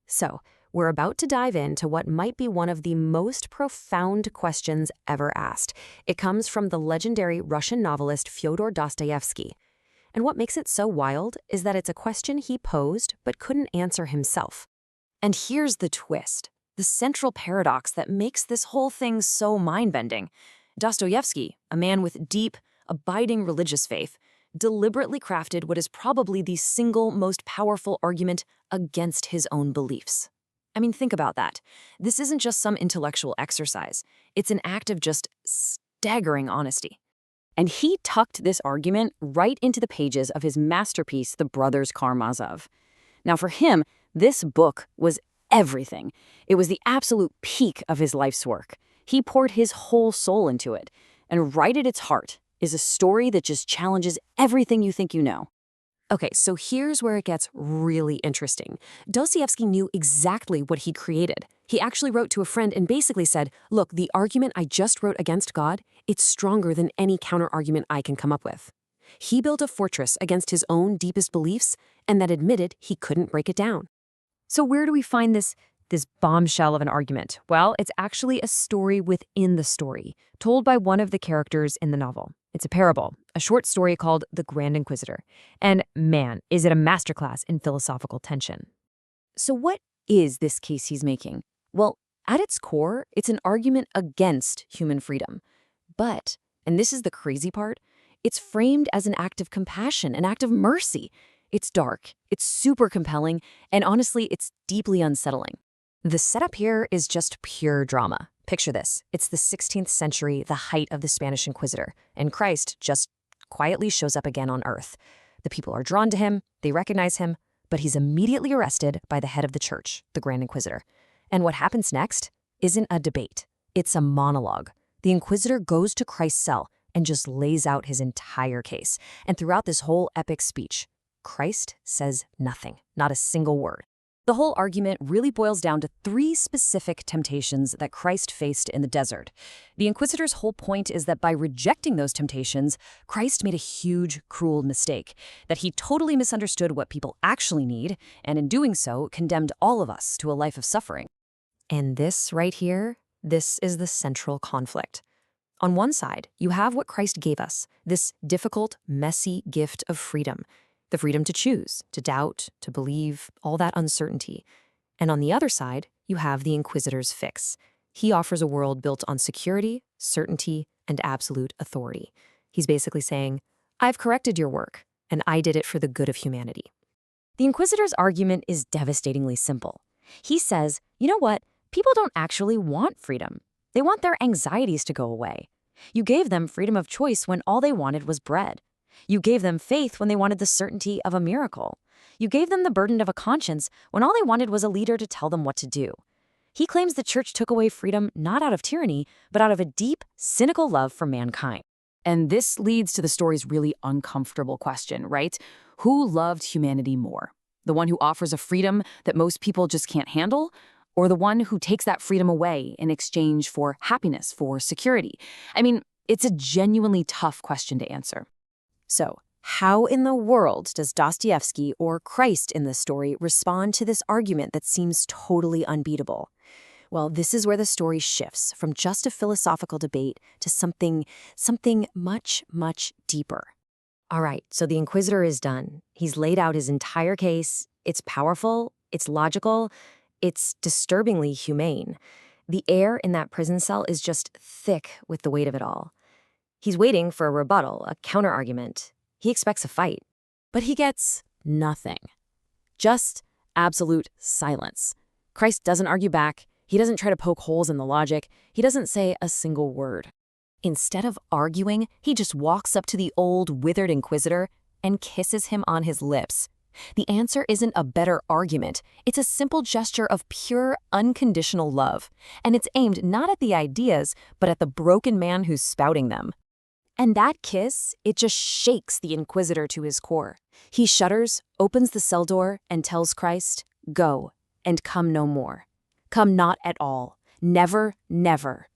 So, we're about to dive into what might be one of the most profound questions ever asked. It comes from the legendary Russian novelist Fyodor Dostoevsky. And what makes it so wild is that it's a question he posed but couldn't answer himself. And here's the twist, the central paradox that makes this whole thing so mind-bending. Dostoevsky, a man with deep, abiding religious faith, deliberately crafted what is probably the single most powerful argument against his own beliefs. I mean, think about that. This isn't just some intellectual exercise. It's an act of just staggering honesty. And he tucked this argument right into the pages of his masterpiece, The Brothers Karamazov. Now, for him, this book was everything. It was the absolute peak of his life's work. He poured his whole soul into it. And right at its heart is a story that just challenges everything you think you know. Okay, so here's where it gets really interesting. Dostoevsky knew exactly what he'd created. He actually wrote to a friend and basically said, look, the argument I just wrote against God, it's stronger than any counter-argument I can come up with. He built a fortress against his own deepest beliefs and then admitted he couldn't break it down. So where do we find this bombshell of an argument? Well, it's actually a story within the story, told by one of the characters in the novel. It's a parable, a short story called The Grand Inquisitor. And man, is it a masterclass in philosophical tension. So what is this case he's making? Well, at its core, it's an argument against human freedom. But, and this is the crazy part, it's framed as an act of compassion, an act of mercy. It's dark, it's super compelling, and honestly, it's deeply unsettling. The setup here is just pure drama. Picture this. It's the 16th century, the height of the Spanish Inquisitor, and Christ just quietly shows up again on Earth. The people are drawn to him, they recognize him, but he's immediately arrested by the head of the church, the Grand Inquisitor. And what happens next isn't a debate. It's a monologue. The Inquisitor goes to Christ's cell and just lays out his entire case. And throughout this whole epic speech, Christ says nothing, not a single word. The whole argument really boils down to 3 specific temptations that Christ faced in the desert. The Inquisitor's whole point is that by rejecting those temptations, Christ made a huge, cruel mistake, that he totally misunderstood what people actually need, and in doing so, condemned all of us to a life of suffering. And this right here, this is the central conflict. On one side, you have what Christ gave us, this difficult, messy gift of freedom. The freedom to choose, to doubt, to believe, all that uncertainty. And on the other side, you have the Inquisitor's fix. He offers a world built on security, certainty, and absolute authority. He's basically saying, I've corrected your work, and I did it for the good of humanity. The Inquisitor's argument is devastatingly simple. He says, you know what? People don't actually want freedom. They want their anxieties to go away. You gave them freedom of choice when all they wanted was bread. You gave them faith when they wanted the certainty of a miracle. You gave them the burden of a conscience when all they wanted was a leader to tell them what to do. He claims the church took away freedom not out of tyranny, but out of a deep, cynical love for mankind. And this leads to the story's really uncomfortable question, right? Who loved humanity more? The one who offers a freedom that most people just can't handle? Or the one who takes that freedom away in exchange for happiness, for security? I mean, it's a genuinely tough question to answer. So, how in the world does Dostoevsky or Christ in this story respond to this argument that seems totally unbeatable? Well, this is where the story shifts from just a philosophical debate to something much, much deeper. All right, so the Inquisitor is done. He's laid out his entire case. It's powerful, it's logical, it's disturbingly humane. The air in that prison cell is just thick with the weight of it all. He's waiting for a rebuttal, a counter-argument. He expects a fight. But he gets nothing. Just absolute silence. Christ doesn't argue back. He doesn't try to poke holes in the logic. He doesn't say a single word. Instead of arguing, he just walks up to the old, withered Inquisitor and kisses him on his lips. The answer isn't a better argument. It's a simple gesture of pure, unconditional love. And it's aimed not at the ideas, but at the broken man who's spouting them. And that kiss, it just shakes the Inquisitor to his core. He shudders, opens the cell door, and tells Christ, "Go, and come no more. Come not at all. Never, never."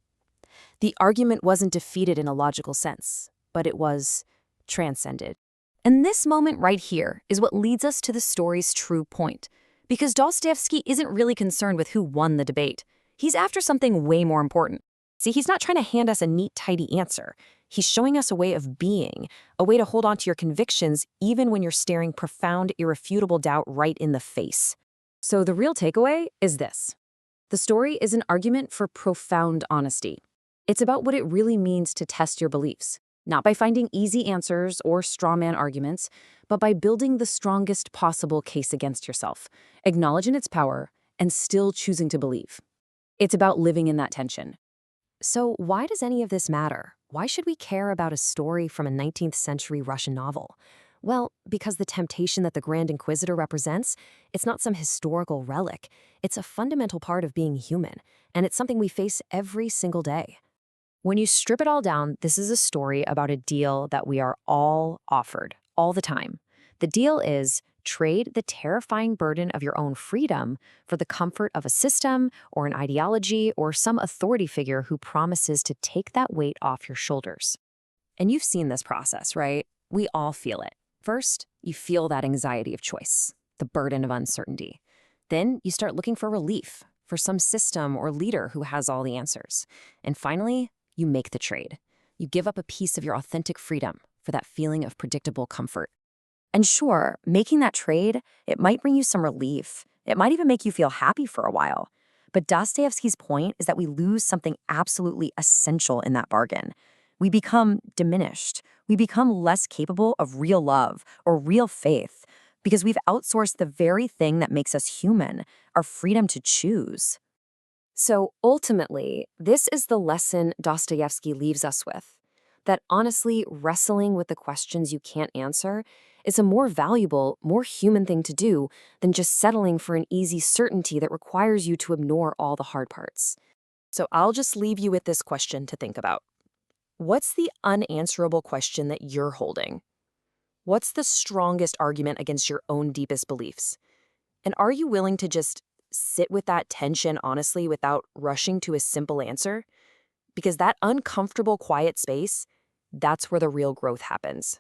The argument wasn't defeated in a logical sense, but it was transcended. And this moment right here is what leads us to the story's true point. Because Dostoevsky isn't really concerned with who won the debate. He's after something way more important. See, he's not trying to hand us a neat, tidy answer. He's showing us a way of being, a way to hold on to your convictions even when you're staring profound, irrefutable doubt right in the face. So the real takeaway is this. The story is an argument for profound honesty. It's about what it really means to test your beliefs, not by finding easy answers or straw man arguments, but by building the strongest possible case against yourself, acknowledging its power, and still choosing to believe. It's about living in that tension. So why does any of this matter? Why should we care about a story from a 19th century Russian novel? Well, because the temptation that the Grand Inquisitor represents, it's not some historical relic. It's a fundamental part of being human, and it's something we face every single day. When you strip it all down, this is a story about a deal that we are all offered, all the time. The deal is trade the terrifying burden of your own freedom for the comfort of a system or an ideology or some authority figure who promises to take that weight off your shoulders. And you've seen this process, right? We all feel it. First, you feel that anxiety of choice, the burden of uncertainty. Then you start looking for relief, for some system or leader who has all the answers. And finally, you make the trade. You give up a piece of your authentic freedom for that feeling of predictable comfort. And sure, making that trade, it might bring you some relief. It might even make you feel happy for a while. But Dostoevsky's point is that we lose something absolutely essential in that bargain. We become diminished. We become less capable of real love or real faith because we've outsourced the very thing that makes us human, our freedom to choose. So ultimately, this is the lesson Dostoevsky leaves us with, that honestly wrestling with the questions you can't answer is a more valuable, more human thing to do than just settling for an easy certainty that requires you to ignore all the hard parts. So I'll just leave you with this question to think about. What's the unanswerable question that you're holding? What's the strongest argument against your own deepest beliefs? And are you willing to just sit with that tension honestly without rushing to a simple answer? Because that uncomfortable, quiet space, that's where the real growth happens.